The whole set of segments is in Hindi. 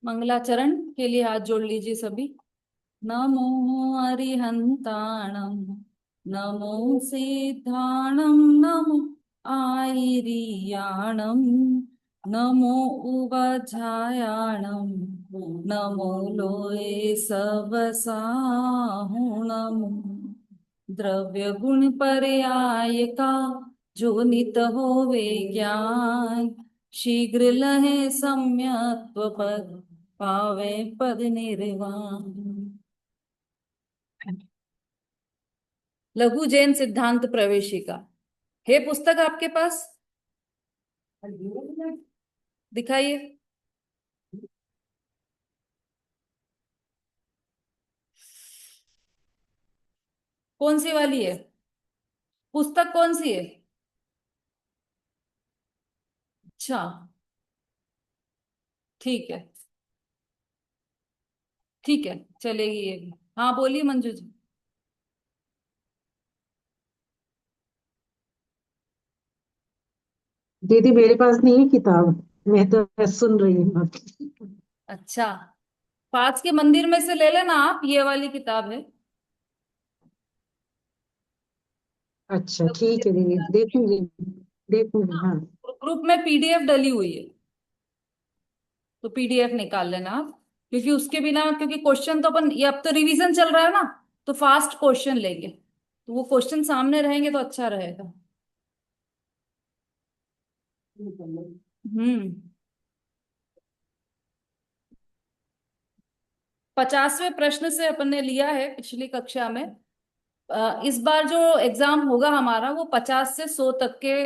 मंगलाचरण के लिए हाथ जोड़ लीजिए सभी। नमो अरिहंताणं, नमो सिद्धाणं, नमो आयिरियाणं, नमो उवझायाणं, नमो लोये सबसाहु, नमो द्रव्य गुण पर्याय का जो नित होवे ज्ञान, शीघ्र लहे सम्यक्त्व पद पावे पद निर्वाण। लघु जैन सिद्धांत प्रवेशिका है पुस्तक आपके पास? दिखाइए। कौन सी वाली है पुस्तक, कौन सी है? अच्छा, ठीक है, ठीक है, चलेगी ये भी। हाँ बोलिए मंजू जी। दीदी मेरे पास नहीं है किताब। मैं तो बस सुन रही हूँ आपकी। अच्छा, पास के मंदिर में से ले लेना आप, ये वाली किताब है। अच्छा ठीक है दीदी, देखूंगी। देखूंगी हाँ। ग्रुप में पीडीएफ डली हुई है, तो पीडीएफ निकाल लेना आप। क्योंकि उसके बिना, क्योंकि क्वेश्चन तो अपन, ये अब तो रिवीजन चल रहा है ना, तो फास्ट क्वेश्चन लेंगे, तो वो क्वेश्चन सामने रहेंगे तो अच्छा रहेगा। हम्म। 50वें प्रश्न से अपन ने लिया है पिछली कक्षा में। इस बार जो एग्जाम होगा हमारा, वो 50 से 100 तक के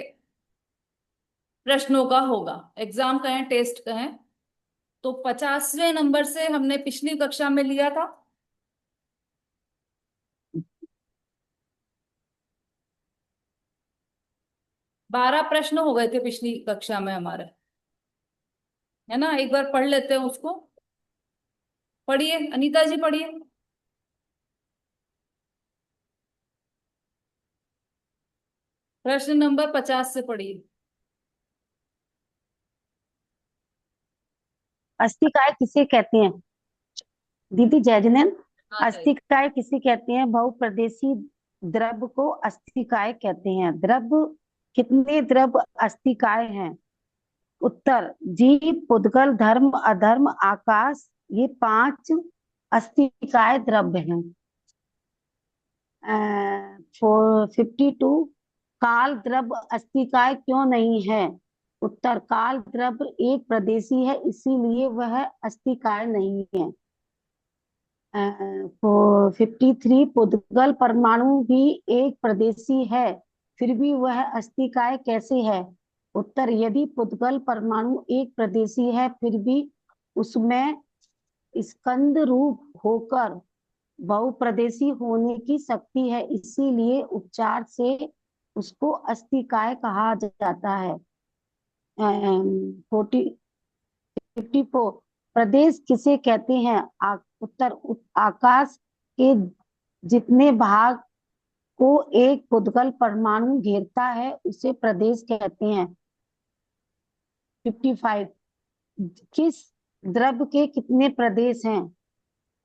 प्रश्नों का होगा। एग्जाम कहें टेस्ट कहें, तो 50वें नंबर से हमने पिछली कक्षा में लिया था। 12 प्रश्न हो गए थे पिछली कक्षा में हमारे, है ना? एक बार पढ़ लेते हैं उसको। पढ़िए अनीता जी, पढ़िए। प्रश्न नंबर 50 से पढ़िए। अस्थिकाय किसे कहते हैं? दीदी जय जिनेन्द्र। हाँ चाहिए। अस्थिकाय किसे कहते हैं? बहुप्रदेशी द्रव को अस्थिकाय कहते हैं। द्रव, कितने द्रव अस्थिकाय हैं? उत्तर, जीव, पुद्गल, धर्म, अधर्म, आकाश, ये 5 अस्थिकाय द्रव्य हैं। 52, काल द्रव्य अस्थिकाय क्यों नहीं है? उत्तर, काल द्रव्य एक प्रदेशी है, इसीलिए वह अस्थिकाय नहीं है। 53, पुद्गल परमाणु भी एक प्रदेशी है, फिर भी वह अस्थिकाय कैसे है? उत्तर, यदि पुद्गल परमाणु एक प्रदेशी है फिर भी उसमें स्कंद रूप होकर बहुप्रदेशी होने की शक्ति है, इसीलिए उपचार से उसको अस्थिकाय कहा जाता है। 54, प्रदेश किसे कहते हैं? उत्तर, आकाश के जितने भाग को एक पुद्गल परमाणु घेरता है उसे प्रदेश कहते हैं। 55, किस द्रव्य के कितने प्रदेश हैं?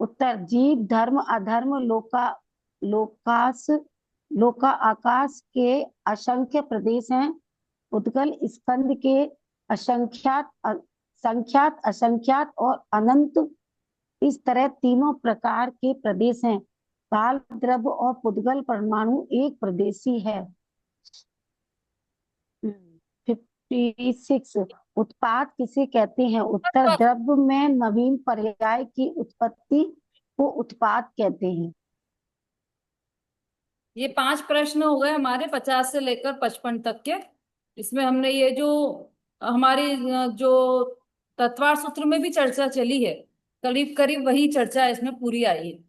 उत्तर, जीव, धर्म, अधर्म, लोकास लोका आकाश के असंख्य प्रदेश हैं। पुद्गल स्कंद के असंख्यात, संख्यात, असंख्यात और अनंत, इस तरह तीनों प्रकार के प्रदेश हैं। काल द्रव्य और पुद्गल परमाणु एक प्रदेशी है। 56, उत्पाद किसे कहते हैं? उत्तर, द्रव्य में नवीन पर्याय की उत्पत्ति को उत्पाद कहते हैं। ये 5 प्रश्न हो गए हमारे 50 से लेकर 55 तक के। इसमें हमने ये जो हमारी जो तत्वार सूत्र में भी चर्चा चली है, करीब करीब वही चर्चा इसमें पूरी आई है।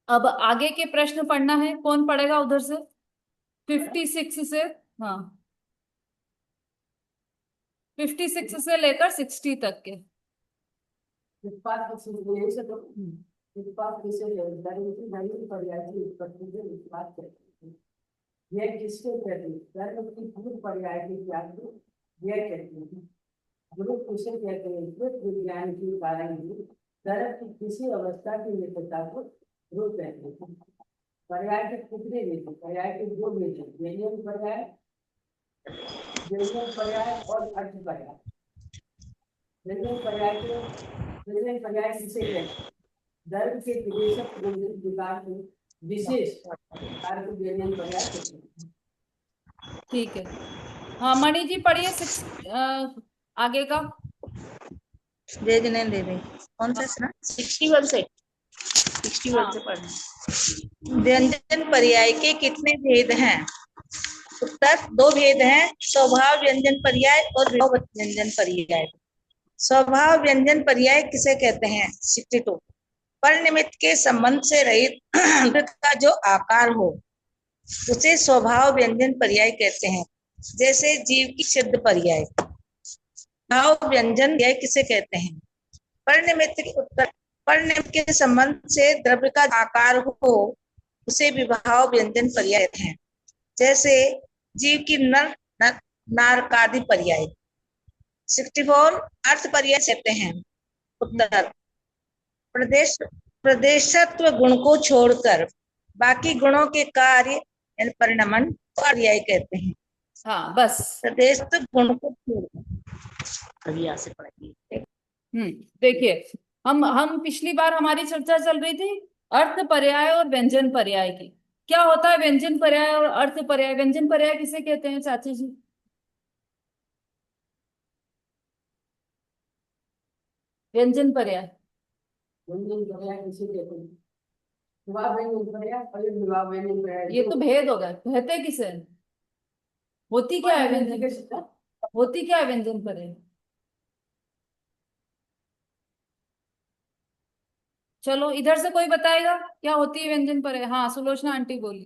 अब आगे के प्रश्न पढ़ना है, कौन पढ़ेगा उधर से? 56 से, हाँ, 56 से लेकर 60 तक के। उत्पाद किसी उत्पाद किसे नवीन पर्याय की उत्पत्ति के उत्पाद कहते हैं। यह किसको कहते हैं? धर्म की पूर्व पर्याय की क्या यह कहते हैं? गुरु किसे कहते हैं? कृत विज्ञान के कारण ही धर्म की किसी अवस्था की निकटता को रूप कहते हैं। पर्याय के कितने वेद? पर्याय के दो वेद हैं, व्यंजन पर्याय, व्यंजन पर्याय और अर्थ पर्याय। व्यंजन पर्याय किसे कहते हैं? धर्म के विदेशक विकास में विशेष कार्य को व्यंजन पर्याय कहते हैं। ठीक है। हाँ मणि जी पढ़िए आगे का। दे देने दे दे। कौन सा सुना? 61 से 61 से पढ़ना। व्यंजन पर्याय के कितने भेद हैं? उत्तर दो भेद हैं, स्वभाव व्यंजन पर्याय और विभव व्यंजन पर्याय। स्वभाव व्यंजन पर्याय किसे कहते हैं? 62। पर निमित्त के संबंध से रहित का जो आकार हो उसे स्वभाव व्यंजन पर्याय कहते हैं। जैसे जीव की सिद्ध पर्याय। भाव व्यंजन पर्याय किसे कहते हैं? परनिमित्त के उत्तर परनिमित्त के संबंध से द्रव्य का आकार हो उसे विभाव व्यंजन पर्याय कहते हैं। जैसे जीव की नर नारकादि पर्याय। 64 अर्थ पर्याय कहते हैं। उत्तर प्रदेशत्व गुण को छोड़कर बाकी गुणों के कार्य परिणमन पर्याय कहते हैं। हाँ बस। प्रदेशत्व गुण को छोड़कर अभी यहाँ से पढ़ेंगे। देखिए हम पिछली बार हमारी चर्चा चल रही थी अर्थ पर्याय और व्यंजन पर्याय की। क्या होता है व्यंजन पर्याय और अर्थ पर्याय? व्यंजन पर्याय किसे कहते हैं चाची जी? व्यंजन पर्याय व्यंजन पर्याय किसे कहते हैं? विवाह व्यंजन पर्याय और विवाह व्यंजन पर्याय। ये तो भेद हो गया। कहते किसे? होती क्या है व्यंजन? होती क्या है व्यंजन पर्याय? चलो इधर से कोई बताएगा क्या होती है व्यंजन पर्याय? हाँ सुलोचना आंटी बोली।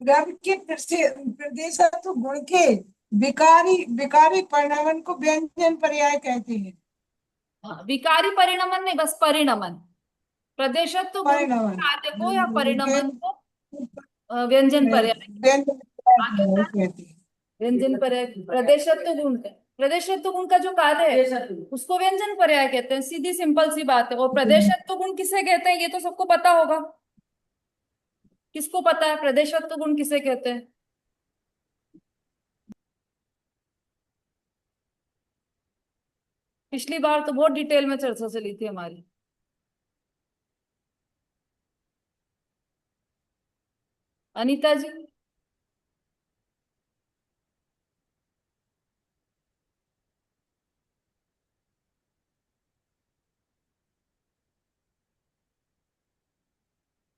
द्रव्य के प्रदेशत्व गुण के विकारी परिणमन को व्यंजन पर्याय कहते हैं। हाँ, विकारी परिणमन नहीं, बस परिणमन। प्रदेशत्व गुण परिणमन कार्य को या परिणमन को व्यंजन पर्याय। व्यंजन आगे पर्याय होता है कहते हैं। व्यंजन पर्याय। प्रदेशत्व गुण का प्रदेशत्व गुण का जो कार्य है उसको व्यंजन पर्याय कहते हैं। सीधी सिंपल सी बात है। और प्रदेशत्व गुण किसे कहते हैं ये तो सबको पता होगा। किसको पता है प्रदेशत्व गुण किसे कहते हैं? पिछली बार तो बहुत डिटेल में चर्चा चली थी हमारी। अनीता जी।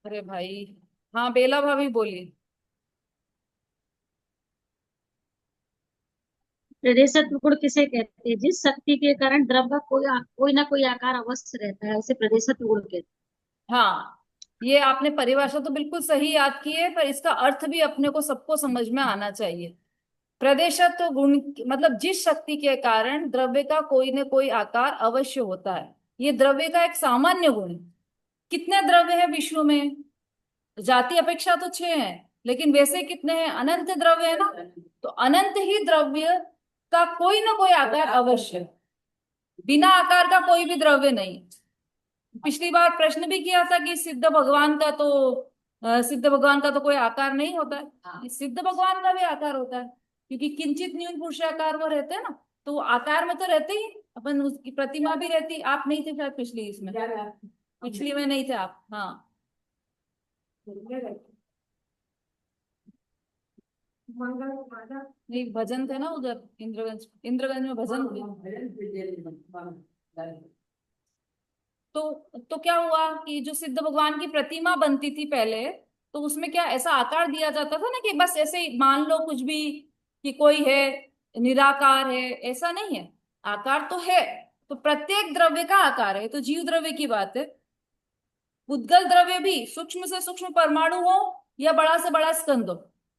अरे भाई हाँ बेला भाभी बोलिए। प्रदेशत्व गुण किसे कहते हैं? जिस शक्ति के कारण द्रव्य का कोई ना कोई आकार अवश्य रहता है, उसे प्रदेशत्व गुण कहते हैं। हाँ ये आपने परिभाषा तो बिल्कुल सही याद की है पर इसका अर्थ भी अपने को सबको समझ में आना चाहिए। प्रदेशत्व गुण मतलब जिस शक्ति के कारण द्रव्य का कोई न कोई आकार अवश्य होता है। ये द्रव्य का एक सामान्य गुण है। कितने द्रव्य है विश्व में? जाति अपेक्षा तो 6 हैं लेकिन वैसे कितने हैं? अनंत द्रव्य है ना। तो अनंत ही द्रव्य का कोई ना कोई आकार अवश्य है। बिना आकार का कोई भी द्रव्य नहीं। पिछली बार प्रश्न भी किया था कि सिद्ध भगवान का तो कोई आकार नहीं होता है। सिद्ध भगवान का भी आकार होता है क्योंकि किंचित न्यून पुरुषाकार वो रहते हैं ना। तो वो आकार में तो रहते ही। अपन उसकी प्रतिमा भी रहती। आप नहीं थे शायद पिछली इसमें। पिछली में नहीं थे आप। हाँ नहीं भजन थे ना उधर इंद्रगंज में भजन थे। तो क्या हुआ कि जो सिद्ध भगवान की प्रतिमा बनती थी पहले तो उसमें क्या ऐसा आकार दिया जाता था ना कि बस ऐसे ही मान लो कुछ भी कि कोई है निराकार है, ऐसा नहीं है। आकार तो है। तो प्रत्येक द्रव्य का आकार है। तो जीव द्रव्य की बात है। उद्गल द्रव्य भी सूक्ष्म से सूक्ष्म परमाणु हो या बड़ा से बड़ा स्कंद हो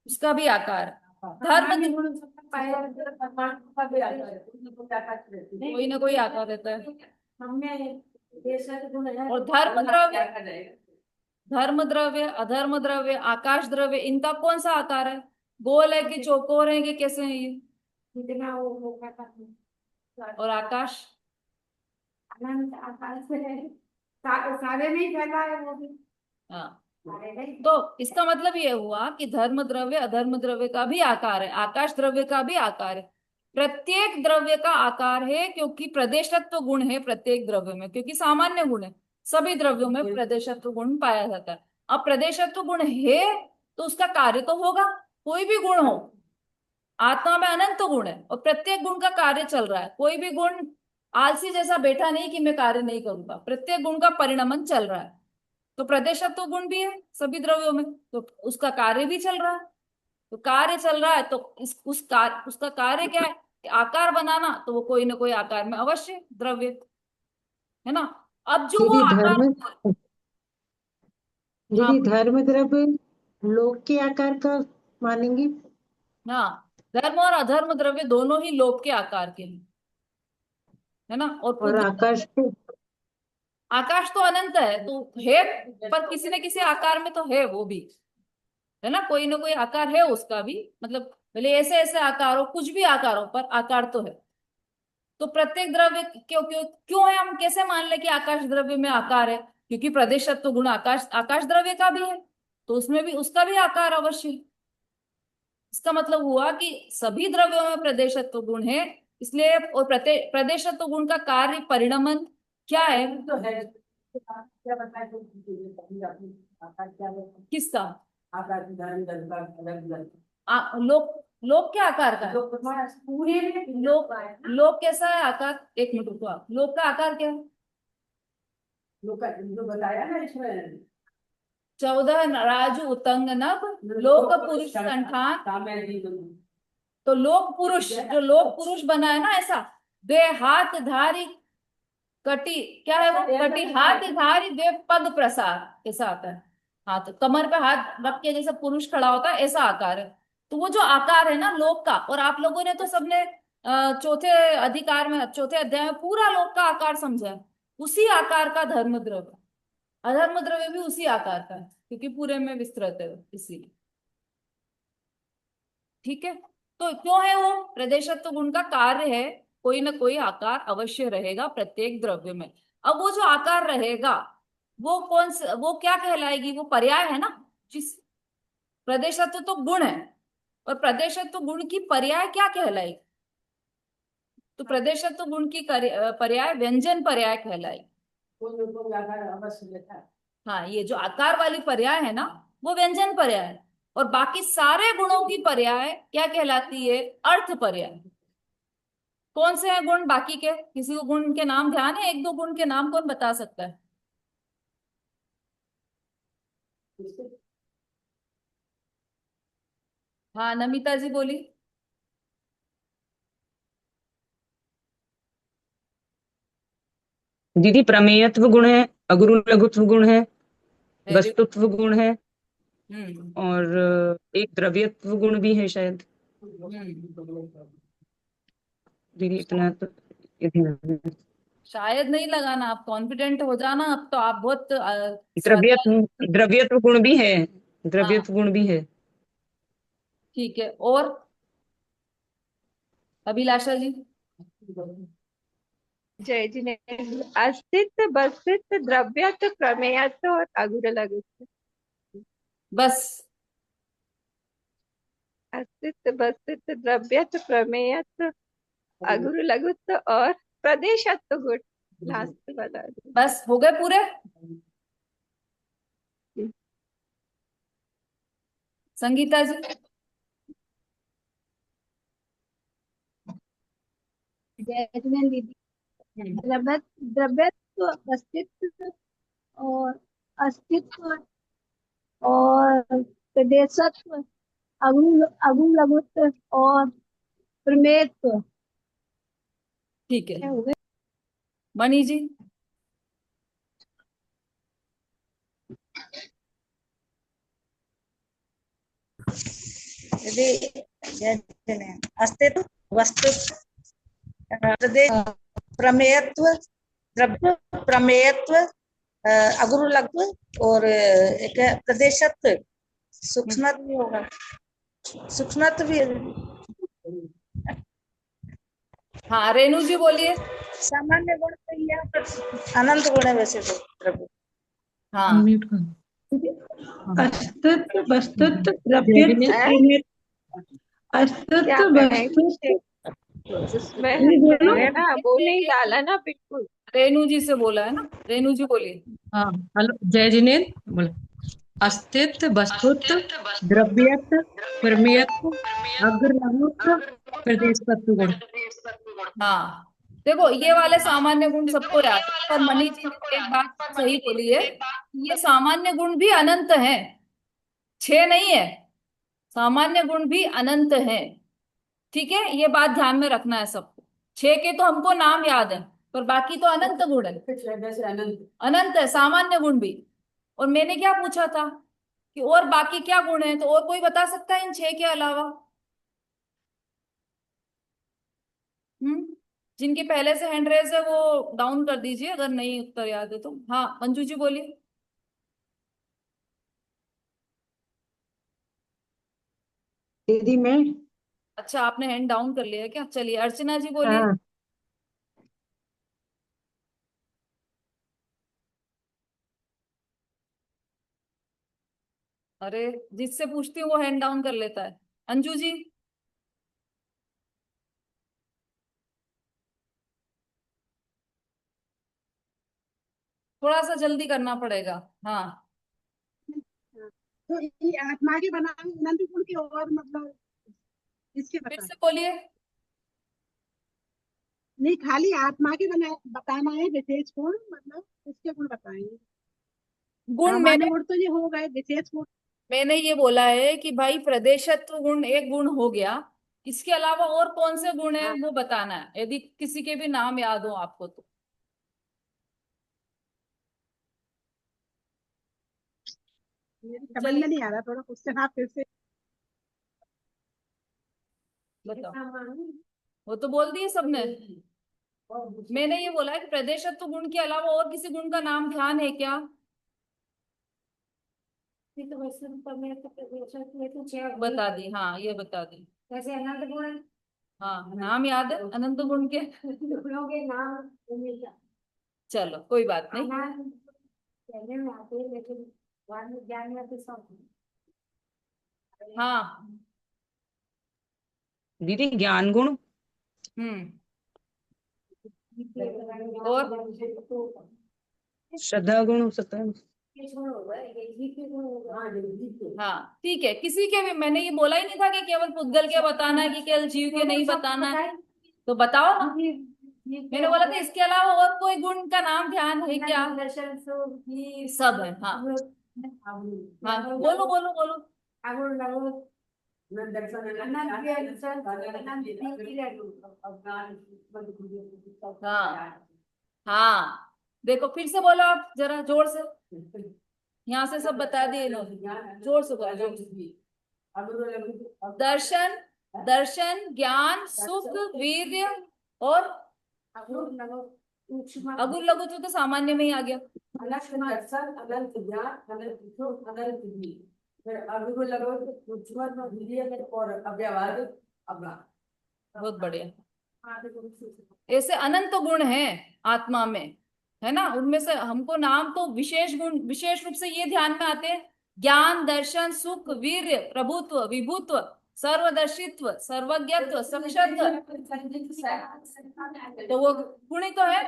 उसका भी आकार है। धर्म गुण परमाणु का भी आता है, उनको क्या कहते हैं? कोई ना कोई आता रहता है। हमें देशज गुण है और धर्म द्रव्य, क्या कर जाएगा? धर्म द्रव्य, अधर्म द्रव्य, आकाश द्रव्य, इनका कौन सा आकार है? गोल है कि चौकोर है कि कैसे है ये? जितना वो क्या कहते हैं? और आकाश? अनंत आकाश है, सारे नहीं फैला है वो भी। हाँ, सारे नहीं। तो इसका मतलब ये हुआ कि धर्म द्रव्य, अधर्म द्रव्य का भी आकार है, आकाश द्रव्य का भी आकार है। प्रत्येक द्रव्य का आकार है, क्योंकि प्रदेशत्व गुण है प्रत्येक द्रव्य में, क्योंकि सामान्य गुण है, सभी द्रव्यों में प्रदेशत्व गुण पाया जाता है। अब प्रदेशत्व गुण है तो उसका कार्य तो होगा, कोई भी गुण हो। आत्मा में अनंत गुण है और प्रत्येक गुण का कार्य चल रहा है। कोई भी गुण आलसी जैसा बैठा नहीं कि मैं कार्य नहीं करूंगा, प्रत्येक गुण का परिणमन चल रहा है। तो प्रदेशत्व गुण भी है सभी द्रव्यों में, तो उसका कार्य भी चल रहा है। तो कार्य चल रहा है तो उसका कार्य क्या है कि आकार बनाना, तो वो कोई ना कोई आकार में अवश्य द्रव्य है ना। अब जो वो दीदी आकार, धर्म हाँ दीदी धर्म द्रव्य लोक के आकार का मानेंगे? हाँ, धर्म और अधर्म द्रव्य दोनों ही लोक के आकार के हैं, है ना। और और पृथ्वी, आकाश को? आकाश तो अनंत है तो है, पर किसी न किसी आकार में तो है वो भी, है ना। कोई ना कोई आकार है उसका भी, मतलब भले ऐसे ऐसे आकार हो, कुछ भी आकार हो, पर आकार तो है। तो प्रत्येक द्रव्य क्यों क्यों क्यों है, हम कैसे मान ले कि आकाश द्रव्य में आकार है? क्योंकि प्रदेशत्व गुण आकाश आकाश द्रव्य का भी है, तो उसमें भी उसका भी आकार अवश्य है। इसका मतलब हुआ कि सभी द्रव्यों में प्रदेशत्व गुण है, इसलिए। और प्रदेशत्व गुण का कार्य परिणमन क्या है? तो है, क्या बताए तो आकाश क्या है? किसका? आकाश धर्म धर्म का अलग अलग लोक, लोक के आकार का है। लोग पूरे में लोक, लोक कैसा है आकार? एक मिनट रुको आप, लोक का आकार क्या है? लोग का जो बताया ना इसमें 14 राजू उतंग नभ, लोक पुरुष संठान। सामने दी तो लोक पुरुष, जो लोक पुरुष बना है ना ऐसा, द्वे हाथ धारी कटी, क्या है वो? कटी हाथ धारी द्वे पद प्रसार, ऐसा आता है। हाँ, तो कमर पे हाथ रख के जैसे पुरुष खड़ा होता है, ऐसा आकार है। तो वो जो आकार है ना लोक का, और आप लोगों ने तो सबने चौथे अधिकार में, चौथे अध्याय में पूरा लोक का आकार समझा है। उसी आकार का धर्म द्रव्य, अधर्म द्रव्य भी उसी आकार का है, क्योंकि पूरे में विस्तृत है इसीलिए। ठीक है, तो क्यों है वो? प्रदेशत्व गुण का कार्य है, कोई ना कोई आकार अवश्य रहेगा प्रत्येक द्रव्य में। अब वो जो आकार रहेगा, वो कौन सा, वो क्या कहलाएगी? वो पर्याय है ना। जिस प्रदेशत्व तो गुण है, और प्रदेशत्व गुण की पर्याय क्या कहलाएगी? तो प्रदेशत्व गुण की पर्याय व्यंजन पर्याय कहलाएगी। कोई लोग को आकार अवश्य लेता है। हाँ, ये जो आकार वाली पर्याय है ना, वो व्यंजन पर्याय है। और बाकी सारे गुणों की पर्याय क्या कहलाती है? अर्थ पर्याय। कौन से हैं गुण बाकी के? किसी को गुण के नाम ध्यान है? एक दो गुण के नाम कौन बता सकता है? हाँ, नमिता जी बोली। दीदी प्रमेयत्व गुण है, अगुरु लघुत्व गुण है, वेरी, वस्तुत्व गुण है, हम्म और एक द्रव्यत्व गुण भी है शायद। दीदी इतना तो ये ध्यान है। शायद नहीं लगाना, आप कॉन्फिडेंट हो जाना। अब तो आप बहुत द्रव्यत्व, स्वाध्याय। द्रव्यत्व गुण भी है, हाँ, द्रव्यत्व गुण भी है। ठीक है। और अभिलाषा जी? जय जिनेन्द्र। अस्तित्व, बस्तित्व, द्रव्यत्व, प्रमेयत्व और अगुर लघुत्व। बस? अस्तित्व, बस्तित्व, द्रव्यत्व, प्रमेयत्व, अगुर लघुत्व और प्रदेशत्व गुण लास्ट वाला। बस हो गए पूरे? संगीता जी? जय जिनेन्द्र दीदी। द्रव्यत्व, अस्तित्व और अस्तित्व और प्रदेशत्व, अगुण लघुत्व और प्रमेयत्व। ठीक है। क्या हो गए? मणि जी? यदि जय जिनेन्द्र, अस्तित्व, वस्तुत्व, प्रदेश, प्रमेयत्व, द्रव्य, प्रमेयत्व, अगुरु लघु और एक है प्रदेशत्व, सूक्ष्मत्व भी होगा, सूक्ष्मत्व भी हाँ रेणु जी बोलिए। सामान्य गुण तो यह अनंत गुण है वैसे तो द्रव्य। हाँ म्यूट कर। अस्तित्व वस्तुत्व जय द्रव्यत्व जिनेन्द्र। प्रमेयत्व क्या अस्तित्व कहें वस्तुत्व उसमें ये बोलो। है ना, बोल नहीं डाला ना बिल्कुल। रेणु जी से बोला है ना, रेणु जी बोलिए। हाँ हेलो जय जिनेन्द्र बोले। अस्तित्व वस्तुत्व द्रव्यत्व प्रमेयत्व अग्रलघुत्व प्रदेशत्व गुण। हाँ देखो ये वाले सामान्य गुण सबको याद है, पर मनी जी ने एक बात सही बोली है, ये सामान्य गुण भी अनंत है, 6 नहीं है, सामान्य गुण भी अनंत है। ठीक है, ये बात ध्यान में रखना है सबको। 6 के तो हमको नाम याद है, पर बाकी तो अनंत गुण है, जैसे अनंत अनंत है सामान्य गुण भी। और मैंने क्या पूछा था कि और बाकी क्या गुण है, तो और कोई बता सकता है इन 6 के अलावा? जिनके पहले से हैंड रेज है वो डाउन कर दीजिए, अगर नहीं उत्तर याद है तो। हाँ मंजू जी बोलिए। दीदी मैं। अच्छा आपने हैंड डाउन कर लिया है क्या? चलिए अर्चना जी बोलिए। हाँ अरे जिससे पूछती हूँ वो हैंड डाउन कर लेता है। अंजू जी। थोड़ा सा जल्दी करना पड़ेगा। हाँ तो ये आत्मा के बनाए अनंत गुण की और मतलब इसके फिर बता से बोलिए। नहीं, खाली आत्मा के बनाए बताना है विशेष गुण, मतलब इसके गुण बताएंगे। गुण सामान्य मैंने गुण तो ये हो गए, विशेष गुण मैंने ये बोला है कि भाई प्रदेशत्व गुण एक गुण हो गया, इसके अलावा और कौन से गुण है हाँ, वो बताना है, यदि किसी के भी नाम याद हो आपको तो। मेरी समझ में चलिए नहीं आ रहा, थोड़ा क्वेश्चन आप फिर से। बताओ। वो तो बोल दिए सबने। मैंने ये बोला है कि प्रदेशत्व गुण के अलावा और किसी गुण का नाम ध्यान है क्या? बता दी, हाँ ये बता दी। जैसे अनंत गुण, हाँ नाम याद है अनंत गुण के। गुणों के नाम चलो कोई बात नहीं। पहले में आते हैं, लेकिन बाद में ज्ञान में तो सब। हाँ दीदी ज्ञान गुण हम्म और श्रद्धा गुण हो सकता है। हाँ ठीक है, किसी के भी, मैंने ये बोला ही नहीं था कि केवल पुद्गल के बताना है कि केवल जीव के नहीं बताना है, तो बताओ ना। मैंने बोला था इसके अलावा और कोई गुण का नाम ध्यान है क्या? सब है। हाँ हाँ बोलो बोलो बोलो। हाँ हाँ देखो फिर से बोलो आप जरा जोर से, यहाँ से सब बता दिए इन्होंने, जोर से बोलो जोर से। दर्शन, दर्शन ज्ञान सुख वीर्य और अगुर लघु तो सामान्य में ही आ गया। अनंत दर्शन, अनंत ज्ञान, अनंत सुख, अनंत वीर्य, फिर अगुरु लगो सूक्ष्म वीर्य और अव्यवहार अज्ञान। बहुत बढ़िया। ऐसे अनंत गुण हैं आत्मा में, है ना, उनमें से हमको नाम तो विशेष गुण विशेष रूप से ये ध्यान में आते हैं, ज्ञान दर्शन सुख वीर्य प्रभुत्व विभुत्व सर्वदर्शित्व सर्वज्ञत्व सक्षत्व, तो वो गुण ही तो है।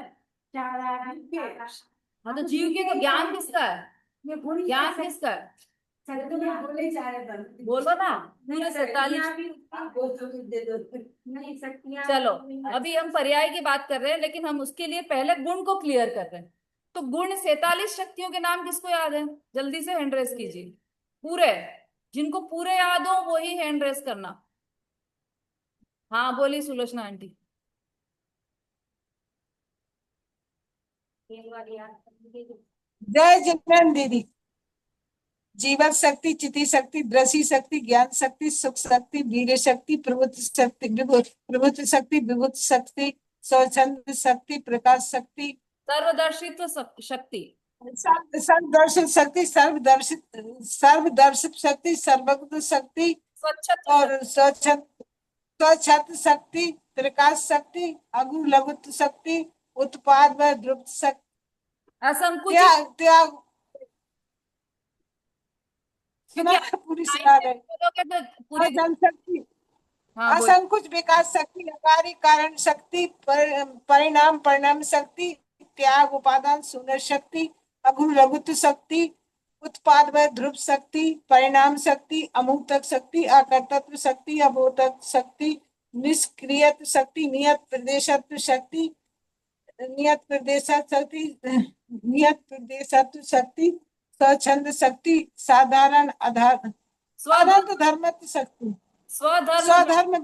हाँ तो जीव के तो ज्ञान किसका है, ज्ञान किसका है? बोलो ना पूरे 47। चलो अभी हम पर्याय की बात कर रहे हैं, लेकिन हम उसके लिए पहले गुण को क्लियर कर रहे हैं। तो गुण 47 शक्तियों के नाम किसको याद है? जल्दी से हैंड रेस कीजिए पूरे, जिनको पूरे याद हो वो ही हैंड रेस करना। हाँ बोलिए सुलोचना आंटी। जय जिनेन्द्र दीदी। जीवन शक्ति, चिति शक्ति, दृष्टि शक्ति, ज्ञान शक्ति, सुख शक्ति, वीर्य शक्ति, प्रवृत्ति शक्ति, प्रवृत्ति शक्ति, विभूति शक्ति, स्वच्छंद शक्ति, प्रकाश शक्ति, सर्वदर्शित्व शक्ति, सर्वदर्शित शक्ति, सर्वदर्शित शक्ति, सर्वज्ञ शक्ति स्वच्छत्व और स्वच्छंद शक्ति, प्रकाश शक्ति, अगुण लघुत्व शक्ति, उत्पाद व ध्रुव शक्ति, असंकुचित त्याग क्योंकि पूरी सुना रहे बोलोगे तो पूरी जनशक्ति, हाँ बोल असंकुच विकास शक्ति, अकारी कारण शक्ति, परिणाम परिणाम शक्ति, त्याग उपादान शून्य शक्ति, अगुण लघुत्व शक्ति, उत्पाद व ध्रुव शक्ति, परिणाम शक्ति, अमूर्तक शक्ति, अकर्तृत्व शक्ति, अबोधक शक्ति, निष्क्रियत्व शक्ति, नियत प्रदेशत्व शक्ति, नियत प्रदेशत्व शक्ति, स्वच्छंद शक्ति, साधारण आधार, स्वाधर्म धर्मत्व शक्ति, स्वधर्म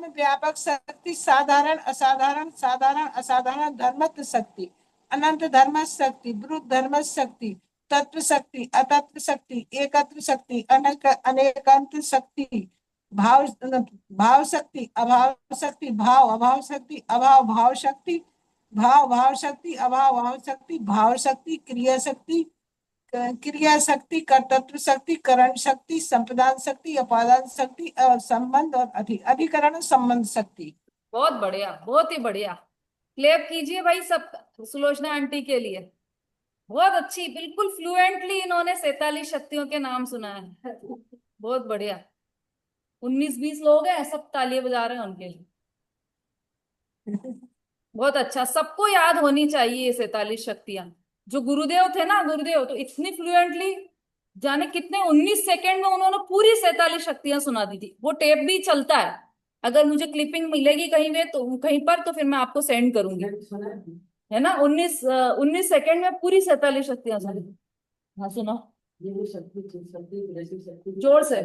व्यापक शक्ति, साधारण असाधारण, साधारण असाधारण धर्मत्व शक्ति, अनंत धर्म शक्ति, ब्रुत धर्म शक्ति, तत्व शक्ति, अतत्व शक्ति, एकत्व शक्ति, अनेकांत शक्ति, भाव शक्ति, अभाव शक्ति, भाव अभाव शक्ति, अभाव भाव शक्ति, भाव भाव शक्ति, अभाव भाव शक्ति, भाव शक्ति, क्रिया शक्ति, कर्तृत्व शक्ति, करण शक्ति, संप्रदान शक्ति, अपादान शक्ति और संबंध और अधिकरण संबंध शक्ति। बहुत बढ़िया, बहुत ही बढ़िया। क्लेप कीजिए भाई सब सुलोचना आंटी के लिए। बहुत अच्छी, बिल्कुल फ्लुएंटली इन्होंने 47 शक्तियों के नाम सुना है। बहुत बढ़िया। 19-20 लोग हैं, सब तालियां बजा रहे हैं उनके लिए। बहुत अच्छा, सबको याद होनी चाहिए ये 47 शक्तियां। जो गुरुदेव थे ना, गुरुदेव तो इतनी फ्लुएंटली, जाने कितने 19 सेकंड में उन्होंने पूरी 47 शक्तियां सुना दी थी। वो टेप भी चलता है, अगर मुझे क्लिपिंग मिलेगी कहीं पर तो फिर मैं आपको सेंड करूंगी, है ना। 19 सेकंड में पूरी 47 शक्तियां सुनी। हाँ सुनो जोर से।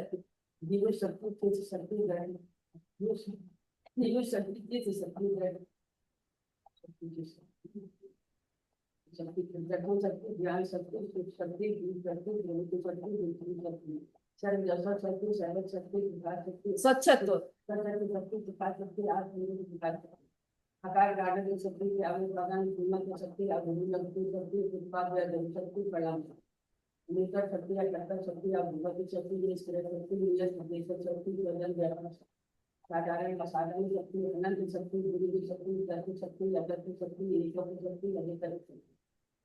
शक्ति, ज्ञान शक्ति, सुख शक्ति, शक्ति, प्रवृत्ति शक्ति, विभूति शक्ति, सर्वजस्व शक्ति, सर्वज्ञ शक्ति, प्रकाश शक्ति, सच्चत्व शक्ति, प्रकाश शक्ति, आत्मनिर्भर प्रकाश शक्ति, आकार गाढ़ शक्ति, आवेश प्रदान कीमत शक्ति, अभिनव शक्ति, उत्पाद व ध्रुव शक्ति, परिणाम निकट शक्ति, कर्ता शक्ति, अभिभूति शक्ति, निष्क्रिय शक्ति, नियत प्रदेश शक्ति, वजन व्यापक साधारण असाधारण शक्ति, अनंत शक्ति, गुरु शक्ति, तत्व शक्ति, अतत्व शक्ति, ईश्वर शक्ति, अधिकरण शक्ति,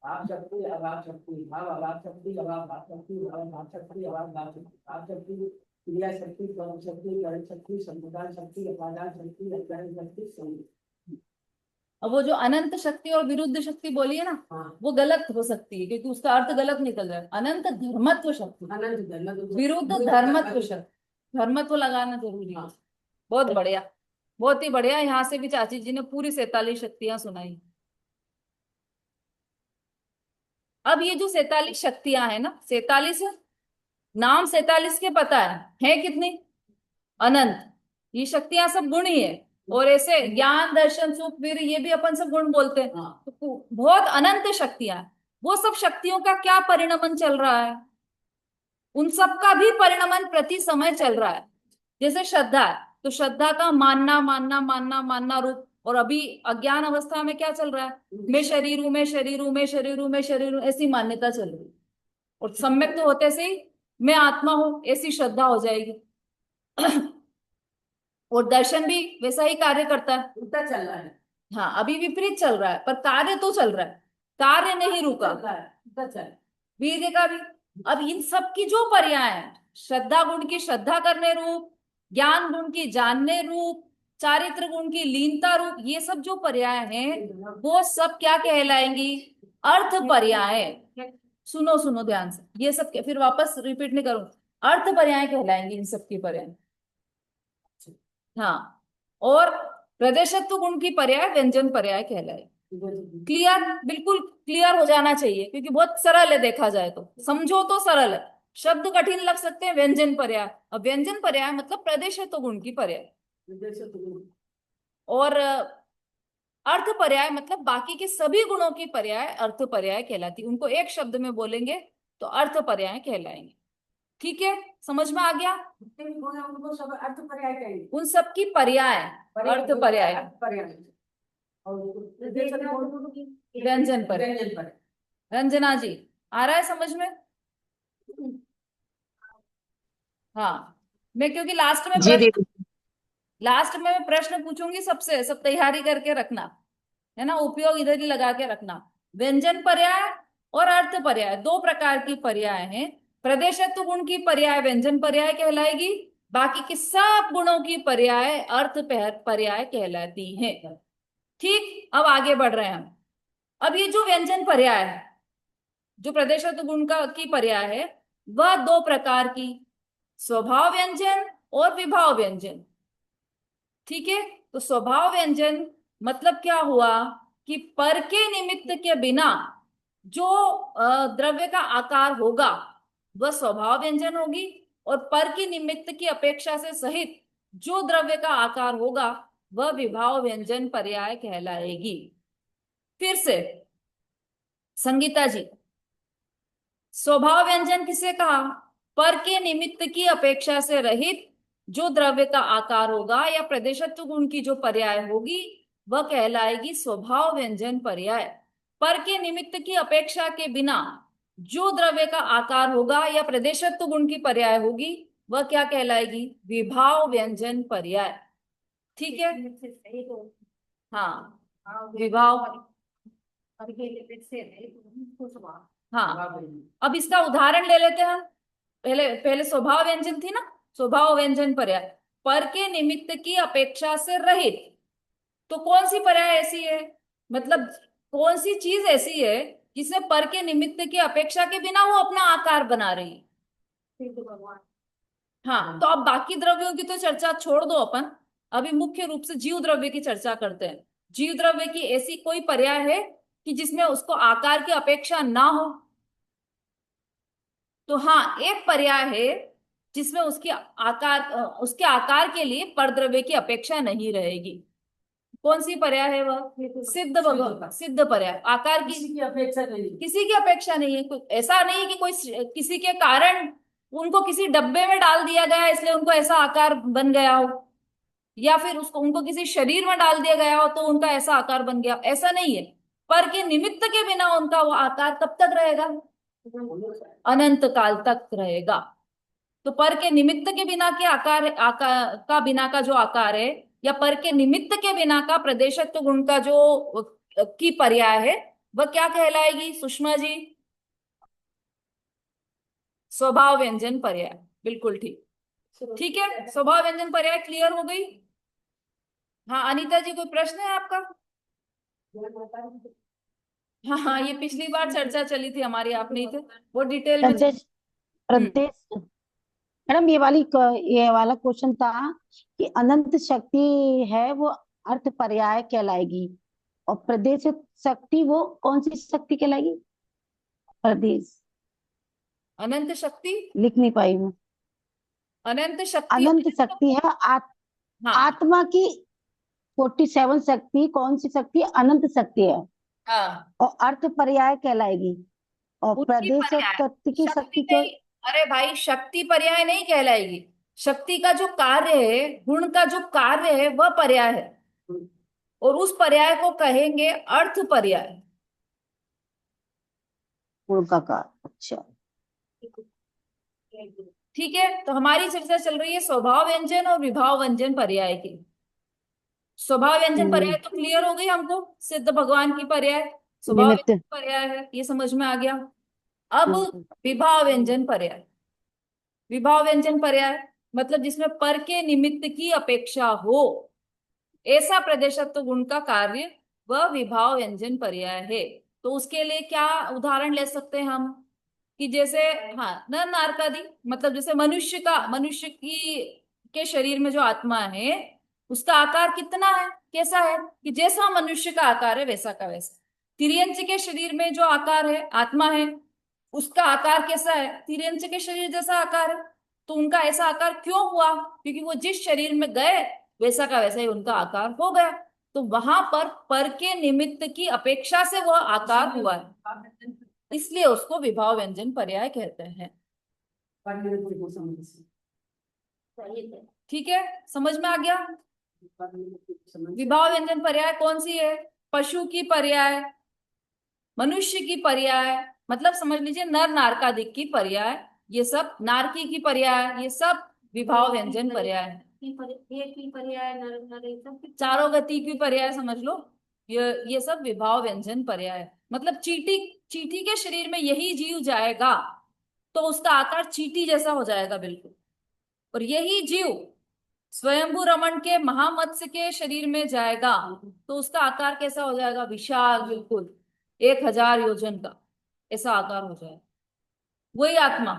आप शक्ति, अभाव शक्ति, भाव अभाव शक्ति, अभाव भाव शक्ति, भाव भाव शक्ति, अभाव भाव शक्ति, आप शक्ति, क्रिया शक्ति, कर्म शक्ति, करण शक्ति, संप्रदान शक्ति, अपादान शक्ति, अधिकरण शक्ति, संगीत। अब वो जो अनंत शक्ति और विरुद्ध शक्ति बोली है ना, वो गलत हो सकती है क्योंकि उसका अर्थ गलत निकल रहा है। अनंत धर्मत्व शक्ति, अनंत धर्मत्व, विरुद्ध धर्मत्व शक्ति, धर्मत्व लगाना जरूरी है। बहुत बढ़िया, बहुत ही बढ़िया। यहाँ से भी चाची जी ने पूरी 47 शक्तियां सुनाई। अब ये जो 47 शक्तियां है ना, 47 नाम 47 के पता है कितनी? अनंत। ये शक्तियां सब गुण ही है, और ऐसे ज्ञान दर्शन सुख वीर ये भी अपन सब गुण बोलते हैं। तो बहुत अनंत शक्तियां, वो सब शक्तियों का क्या परिणमन चल रहा है? उन सब का भी परिणमन प्रति समय चल रहा है। जैसे श्रद्धा है तो श्रद्धा का मानना मानना मानना मानना रूप, और अभी अज्ञान अवस्था में क्या चल रहा है? मैं शरीर हूं, मैं शरीर हूं, मैं शरीर हूं, मैं शरीर हूं, ऐसी मान्यता चल रही है। और सम्यक तो होते से ही मैं आत्मा हूं ऐसी श्रद्धा हो जाएगी। और दर्शन भी वैसा ही कार्य करता है, उल्टा चल रहा है। हाँ अभी विपरीत चल रहा है, पर कार्य तो चल रहा है, कार्य नहीं रुका। वीर्य का भी। अब इन सब की जो पर्याय है, श्रद्धा गुण की श्रद्धा करने रूप, ज्ञान गुण की जानने रूप, चारित्र गुण की लीनता रूप, ये सब जो पर्याय हैं वो सब क्या कहलाएंगी? अर्थ पर्याय। सुनो सुनो ध्यान से, ये सब फिर वापस रिपीट नहीं करूं, अर्थ पर्याय कहलाएंगे इन सब की पर्याय। हाँ, और प्रदेशत्व गुण की पर्याय व्यंजन पर्याय कहलाए। क्लियर? बिल्कुल क्लियर हो जाना चाहिए, क्योंकि बहुत सरल है, देखा जाए तो समझो तो सरल है, शब्द कठिन लग सकते हैं। व्यंजन पर्याय, अब व्यंजन पर्याय मतलब प्रदेशत्व गुण की पर्याय, और अर्थ पर्याय मतलब बाकी के सभी गुणों की पर्याय अर्थ पर्याय कहलाती। उनको एक शब्द में बोलेंगे तो अर्थ पर्याय कहलाएंगे। ठीक है, समझ में आ गया? उनको सब अर्थ पर्याय कहेंगे। उन सब की पर्याय अर्थ पर्याय पर्याय और व्यंजन पर्याय। व्यंजन पर्याय। रंजना जी, आ रहा है समझ में? हाँ, मैं क्योंकि जी दीदी। लास्ट में मैं प्रश्न पूछूंगी सबसे, सब तैयारी करके रखना है ना, उपयोग इधर ही लगा के रखना। व्यंजन पर्याय और अर्थ पर्याय दो प्रकार की पर्याय हैं। प्रदेशत्व गुण की पर्याय व्यंजन पर्याय कहलाएगी, बाकी के सब गुणों की पर्याय अर्थ पर्याय कहलाती है। ठीक, अब आगे बढ़ रहे हैं हम। अब ये जो व्यंजन पर्याय है, जो प्रदेशत्व गुण का की पर्याय है, वह दो प्रकार की, स्वभाव व्यंजन और विभाव व्यंजन। ठीक है, तो स्वभाव व्यंजन मतलब क्या हुआ कि पर के निमित्त के बिना जो द्रव्य का आकार होगा वह स्वभाव व्यंजन होगी, और पर की निमित्त की अपेक्षा से सहित जो द्रव्य का आकार होगा वह विभाव व्यंजन पर्याय कहलाएगी। फिर से संगीता जी, स्वभाव व्यंजन किसे कहा? पर के निमित्त की अपेक्षा से रहित जो द्रव्य का आकार होगा या प्रदेशत्व गुण की जो पर्याय होगी वह कहलाएगी स्वभाव व्यंजन पर्याय। पर के निमित्त की अपेक्षा के बिना जो द्रव्य का आकार होगा या प्रदेशत्व गुण की पर्याय होगी वह क्या कहलाएगी? विभाव व्यंजन पर्याय। ठीक है, हाँ, विभाव। हाँ, अब इसका उदाहरण ले लेते हैं हम। पहले पहले स्वभाव व्यंजन थी ना, स्वभाव व्यंजन पर्याय पर के निमित्त की अपेक्षा से रहित। तो कौन सी पर्याय ऐसी है, मतलब कौन सी चीज ऐसी है जिसमें पर के निमित्त की अपेक्षा के बिना वो अपना आकार बना रही है? हाँ, तो अब बाकी द्रव्यों की तो चर्चा छोड़ दो अपन, अभी मुख्य रूप से जीव द्रव्य की चर्चा करते हैं। जीव द्रव्य की ऐसी कोई पर्याय है कि जिसमें उसको आकार की अपेक्षा ना हो? तो हाँ, एक पर्याय है जिसमें उसके आकार के लिए परद्रव्य की अपेक्षा नहीं रहेगी। कौन सी पर्याय है वह? सिद्ध पर्याय। आकार की किसी की अपेक्षा नहीं। किसी की अपेक्षा नहीं है। ऐसा नहीं कि कोई किसी के कारण उनको किसी डब्बे में डाल दिया गया इसलिए उनको ऐसा आकार बन गया हो, या फिर उनको किसी शरीर में डाल दिया गया हो तो उनका ऐसा आकार बन गया, ऐसा नहीं है। पर के निमित्त के बिना उनका वो आकार कब तक रहेगा? अनंत काल तक रहेगा। तो पर के निमित्त के बिना के आकार का बिना का जो आकार है, या पर के निमित्त के बिना का प्रदेशत्व गुण का जो की पर्याय है, वह क्या कहलाएगी सुषमा जी? स्वभाव व्यंजन पर्याय। बिल्कुल ठीक। ठीक है, स्वभाव व्यंजन पर्याय क्लियर हो गई। हाँ अनीता जी, कोई प्रश्न है आपका? हाँ हाँ, ये पिछली बार चर्चा चली थी हमारी, आप नहीं थे, वो डिटेल में। प्रदेश मैडम, ये वाला क्वेश्चन था कि अनंत शक्ति है वो अर्थ पर्याय कहलाएगी, और प्रदेश शक्ति वो कौन सी शक्ति कहलाएगी? प्रदेश अनंत शक्ति लिख नहीं पाई मैं। अनंत शक्ति है हाँ, आत्मा की 47 शक्ति कौन सी शक्ति? अनंत शक्ति है, हाँ, और अर्थ पर्याय कहलाएगी। और उनकी प्रदेश पर्याय शक्ति की शक्ति शक्ति को नहीं, अरे भाई शक्ति पर्याय नहीं कहलाएगी। शक्ति का जो कार्य है, गुण का जो कार्य है वह पर्याय है, और उस पर्याय को कहेंगे अर्थ पर्याय। गुण का कार्य। अच्छा, ठीक है, तो हमारी चर्चा चल रही है स्वभाव व्यंजन और विभाव व्यंजन पर्याय की। स्वभाव व्यंजन पर्याय तो क्लियर हो गई हमको, सिद्ध भगवान की पर्याय स्वभाव निमित्त। व्यंजन पर्याय है, ये समझ में आ गया। अब विभाव व्यंजन पर्याय। विभाव व्यंजन पर्याय मतलब जिसमें पर के निमित्त की अपेक्षा हो ऐसा प्रदेशत्व गुण का कार्य, वह विभाव व्यंजन पर्याय है। तो उसके लिए क्या उदाहरण ले सकते हैं हम, कि जैसे हाँ नर नारकादि, मतलब जैसे मनुष्य की के शरीर में जो आत्मा है उसका आकार कितना है, कैसा है, कि जैसा मनुष्य का आकार है वैसा का वैसा। तिर्यंच के शरीर में जो आकार है, आत्मा है, उसका आकार कैसा है? तिर्यंच के शरीर जैसा आकार है। तो उनका ऐसा आकार क्यों हुआ? क्योंकि वो जिस शरीर में गए वैसा का वैसा ही उनका आकार हो गया। तो वहां पर के निमित्त की अपेक्षा से वह आकार हुआ है। इसलिए उसको विभाव व्यंजन पर्याय कहते हैं। परनिमित्त को समझ से ठीक है, समझ में आ गया। परनिमित्त को समझ विभाव व्यंजन पर्याय कौन सी है? पशु की पर्याय, मनुष्य की पर्याय, मतलब समझ लीजिए नर नारकादिक की पर्याय, ये सब नारकी की पर्याय, ये सब विभाव व्यंजन पर्याय है। चारों गति की पर्याय समझ लो, ये सब विभाव व्यंजन पर्याय है। मतलब चींटी, चींटी के शरीर में यही जीव जाएगा तो उसका आकार चींटी जैसा हो जाएगा बिल्कुल, और यही जीव स्वयंभू रमण के महामत्स्य के शरीर में जाएगा तो उसका आकार कैसा हो जाएगा? विशाल, बिल्कुल 1000 योजन का ऐसा आकार हो जाएगा। वही आत्मा।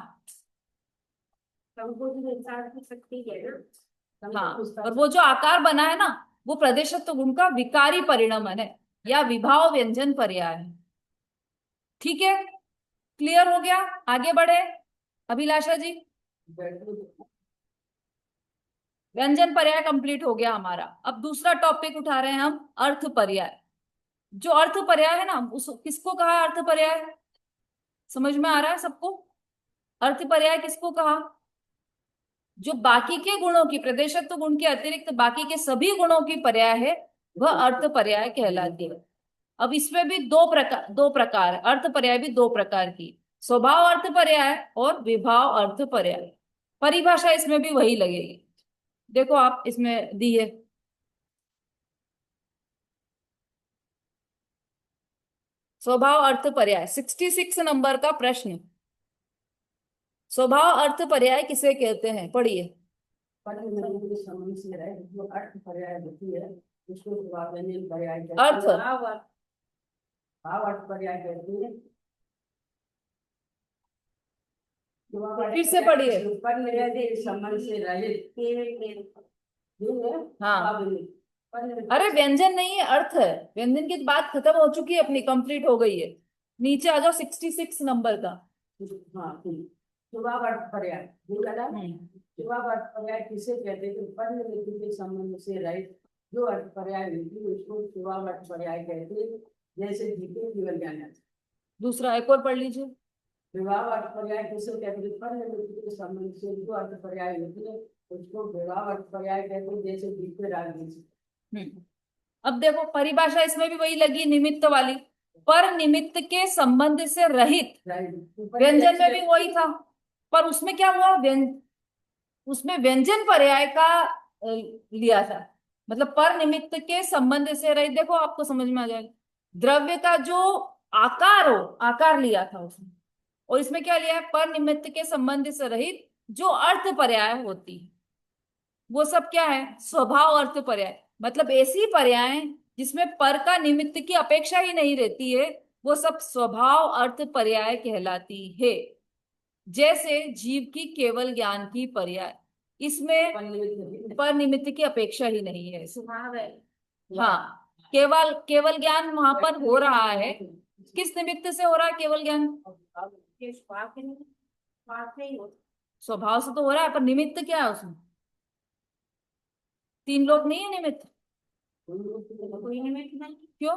हाँ, और वो जो आकार बना है ना, वो प्रदेशत्व गुण का विकारी परिणमन है या विभाव व्यंजन पर्याय है। ठीक है, क्लियर हो गया? आगे बढ़े अभिलाषा जी। व्यंजन पर्याय कंप्लीट हो गया हमारा। अब दूसरा टॉपिक उठा रहे हैं हम, अर्थ पर्याय। जो अर्थ पर्याय है ना, उस किसको कहा है अर्थ पर्याय? समझ में आ रहा है सबको? अर्थ पर्याय किसको कहा? जो बाकी के गुणों की, प्रदेशत्व गुण के अतिरिक्त बाकी के सभी गुणों की पर्याय है वह अर्थ पर्याय कहलाती है। अब इसमें भी दो प्रकार अर्थ पर्याय भी दो प्रकार की, स्वभाव अर्थ पर्याय और विभाव अर्थ पर्याय। परिभाषा इसमें भी वही लगेगी, देखो आप इसमें दी है। स्वभाव अर्थ पर्याय 66 नंबर का प्रश्न। स्वभाव अर्थ पर्याय किसे कहते हैं? पढ़िए। परनिमित्त को समझ से रहे जो अर्थ पर्याय होती है उसको विभाव व्यंजन पर्याय कहते अर्थ हैं। भाव अर्थ पर्याय कहते हैं। फिर से पढ़िए। परनिमित्त संबंध से रहित हाँ, अरे व्यंजन नहीं है, अर्थ है। व्यंजन की बात खत्म हो चुकी है अपनी, कंप्लीट हो गई है। नीचे आ जाओ 66 नंबर का। हाँ, स्वभाव अर्थ पर्याय स्वभाव अर्थ पर्याय किसे कहते हैं? परनिमित्त के संबंध से रहित जो अर्थ पर्याय होती है उसको स्वभाव अर्थ पर्याय कहते हैं। जैसे जीते केवल ज्ञान। दूसरा एक और पढ़ लीजिए। विभाव अर्थ पर्याय किसे कहते हैं? परनिमित्त के संबंध से जो अर्थ पर्याय होती है उसको विभाव अर्थ पर्याय कहते हैं। जैसे जीते राग। अब देखो परिभाषा इसमें भी वही लगी, निमित्त वाली। पर निमित्त के संबंध से रहित, व्यंजन में भी वही था, पर उसमें क्या हुआ? उसमें व्यंजन पर्याय का लिया था, मतलब पर निमित्त के संबंध से रहित। देखो आपको समझ में आ जाएगा, द्रव्य का जो आकार हो, आकार लिया था उसने, और इसमें क्या लिया है? पर निमित्त के संबंध से रहित जो अर्थ पर्याय होती है वो सब क्या है? स्वभाव अर्थ पर्याय। मतलब ऐसी पर्याय जिसमें पर का निमित्त की अपेक्षा ही नहीं रहती है, वो सब स्वभाव अर्थ पर्याय कहलाती है। जैसे जीव की केवल ज्ञान की पर्याय, इसमें पर निमित्त की अपेक्षा ही नहीं है, स्वभाव है। हाँ, केवल केवल ज्ञान वहां पर हो रहा है, किस निमित्त से हो रहा है केवल ज्ञान? स्वभाव से तो हो रहा है, पर निमित्त क्या है उसमें? 3 लोग नहीं है निमित्त? कोई निमित्त नहीं। क्यों?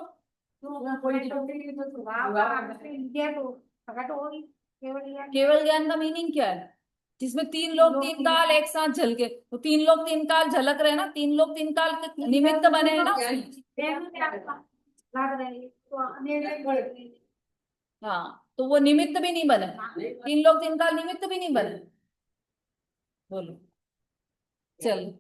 केवल ज्ञान का मीनिंग क्या है? जिसमें 3 लोग 3 काल एक साथ झलके, तो 3 लोग 3 काल झलक रहे ना, 3 लोग 3 काल के निमित्त बने हैं ना। हाँ, तो वो निमित्त भी नहीं बने, 3 लोग 3 काल निमित्त भी नहीं बने। बोलो चल।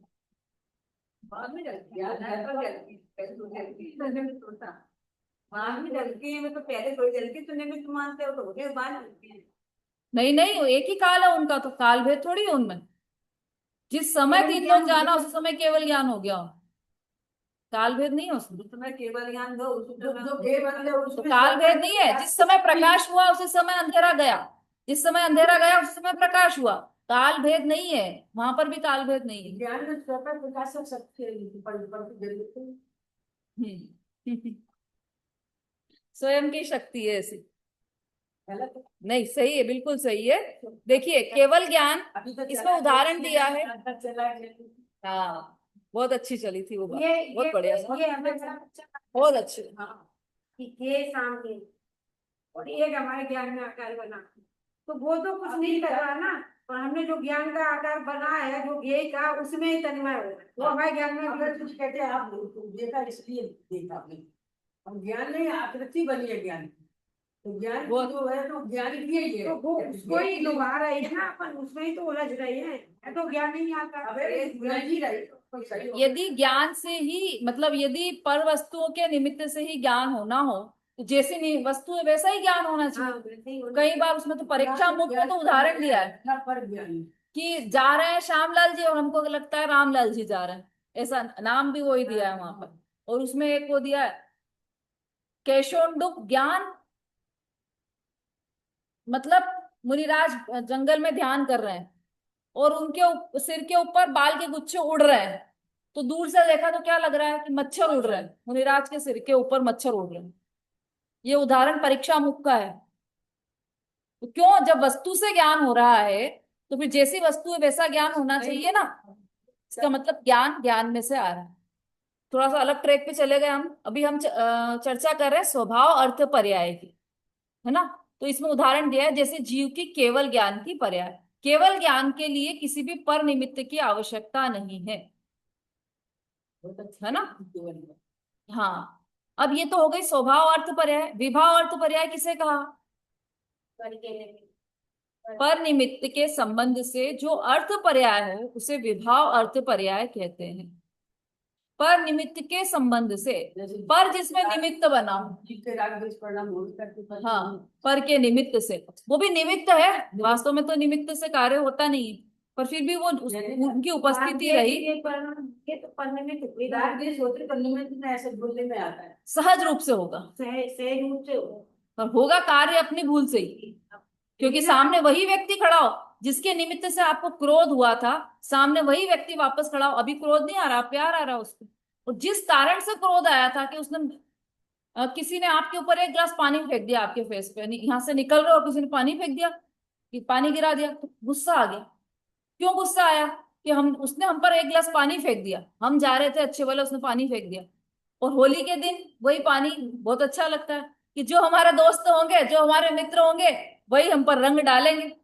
नहीं नहीं, एक ही काल है उनका, तो काल भेद थोड़ी है उनमें। जिस समय 3 लोग जाना उस समय केवल ज्ञान हो गया, काल भेद नहीं है उसमें। केवल ज्ञान दो तो काल भेद नहीं है। जिस समय प्रकाश हुआ उसी समय अंधेरा गया, जिस समय अंधेरा गया उस समय प्रकाश हुआ, काल भेद नहीं है, वहां पर भी काल भेद नहीं है। ज्ञान में स्वतः प्रकाशक शक्ति स्वयं की शक्ति है ऐसी। नहीं, सही है, बिल्कुल सही है। देखिए केवल ज्ञान, इसमें उदाहरण दिया है। हाँ, बहुत अच्छी चली थी वो बात, बहुत बढ़िया, बहुत अच्छी। ये शाम के और एक हमारे ज्ञान में आकार बना, तो वो तो कुछ नहीं कर रहा ना, और हमने जो ज्ञान का आकार बना है जो ज्ञेय का, उसमें ही तन्मय हो, वो हमारे ज्ञान में अगर कुछ कहते हैं आप देखा इसलिए देखा आपने, अब ज्ञान नहीं आकृति बनी है ज्ञान की। तो ज्ञान वो- जो है तो ज्ञान की ही है, तो वो उसको ही डुबा रहे हैं ना अपन, उसमें ही तो उलझ रहे हैं, है तो ज्ञान नहीं आता। अबे उलझ ही रही कोई सही हो। यदि ज्ञान से ही मतलब यदि पर वस्तुओं के निमित्त से ही ज्ञान होना हो, तो जैसी वस्तु है वैसा ही ज्ञान होना हाँ, चाहिए। वैसे ही होना कई बार उसमें तो परीक्षा मुक्त में तो उदाहरण दिया है ना पर ज्ञान कि जा रहे हैं श्यामलाल जी और हमको लगता है रामलाल जी जा रहे हैं, ऐसा नाम भी वही दिया है वहां पर। और उसमें एक वो दिया है केशोंडुक ज्ञान, मतलब मुनिराज जंगल में ध्यान कर रहे हैं और उनके सिर के ऊपर बाल के गुच्छे उड़ रहे हैं, तो दूर से देखा तो क्या लग रहा है कि मच्छर उड़ रहे हैं, मुनिराज के सिर के ऊपर मच्छर उड़ रहे हैं। ये उदाहरण परीक्षा मुख का है। तो क्यों, जब वस्तु से ज्ञान हो रहा है तो फिर जैसी वस्तु है वैसा ज्ञान होना चाहिए ना। इसका मतलब ज्ञान ज्ञान में से आ रहा है। थोड़ा सा अलग ट्रैक पे चले गए हम। अभी हम चर्चा कर रहे हैं स्वभाव अर्थ पर्याय की, है ना। तो इसमें उदाहरण दिया है जैसे जीव की केवल ज्ञान की पर्याय। केवल ज्ञान के लिए किसी भी पर निमित्त की आवश्यकता नहीं है ना। हाँ, अब ये तो हो गई स्वभाव अर्थ पर्याय। विभाव अर्थ पर्याय किसे कहा? पर निमित्त के संबंध से जो अर्थ पर्याय हो उसे विभाव अर्थ पर्याय कहते हैं। पर निमित्त के संबंध से, पर जिसमें निमित्त बना हो, जिसके राग द्वेष परिणाम हो करके हाँ, पर के निमित्त से, वो भी निमित्त है, वास्तव में तो निमित्त से कार्य होता नहीं है, पर फिर भी वो उनकी उपस्थिति रही, ये तो पढ़ने में राग द्वेष होते करने में ऐसे बोलने में आता है, सहज रूप से होगा, सही रूप से पर होगा कार्य अपनी भूल से ही। क्योंकि सामने वही व्यक्ति खड़ा हो जिसके निमित्त से आपको क्रोध हुआ था, सामने वही व्यक्ति वापस खड़ा हो, अभी क्रोध नहीं आ रहा, प्यार आ रहा उसको। और जिस कारण से क्रोध आया था कि उसने किसी ने आपके ऊपर एक गिलास पानी फेंक दिया, आपके फेस पे यहाँ से निकल रहे और किसी ने पानी फेंक दिया, कि पानी गिरा दिया, तो गुस्सा आ गया। क्यों गुस्सा आया? कि उसने हम पर एक गिलास पानी फेंक दिया, हम जा रहे थे अच्छे वाले, उसने पानी फेंक दिया। और होली के दिन वही पानी बहुत अच्छा लगता है कि जो हमारे दोस्त होंगे, जो हमारे मित्र होंगे, वही हम पर रंग डालेंगे।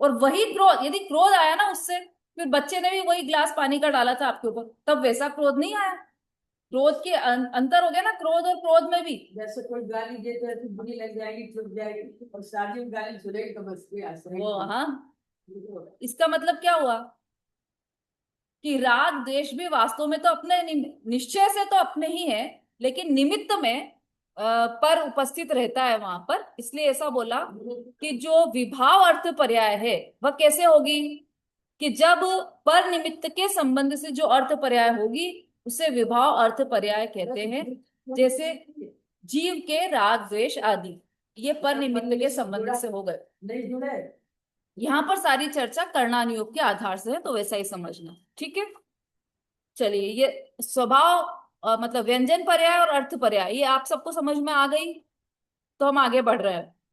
और वही क्रोध, यदि क्रोध आया ना उससे, फिर बच्चे ने भी वही गिलास पानी का डाला था आपके ऊपर, तब वैसा क्रोध नहीं आया। क्रोध के अंतर हो गया ना, क्रोध और क्रोध में भी। जैसे कोई गाली देते हैं तो बुरी लग जाएगी, चुप जाएगी, और शादी में गाली सुनेगी तो बस के आश्रय। वो हाँ, इसका मतलब क्या हुआ कि राग द्वेष भी वास्तव में तो अपने निश्चय से तो अपने ही है, लेकिन निमित्त में पर उपस्थित रहता है वहां पर। इसलिए ऐसा बोला कि जो विभाव अर्थ पर्याय है वह कैसे होगी कि जब पर निमित्त के संबंध से जो अर्थ पर्याय होगी उसे विभाव अर्थ पर्याय कहते हैं। जैसे जीव के राग द्वेष आदि, ये पर निमित्त के संबंध से हो गए। नहीं जुड़े, यहाँ पर सारी चर्चा करणानुयोग के आधार से है, तो वैसा ही समझना, ठीक है। चलिए, ये स्वभाव मतलब व्यंजन पर्याय और अर्थ पर्याय, ये आप सबको समझ में आ गई, तो हम आगे बढ़ रहे हैं।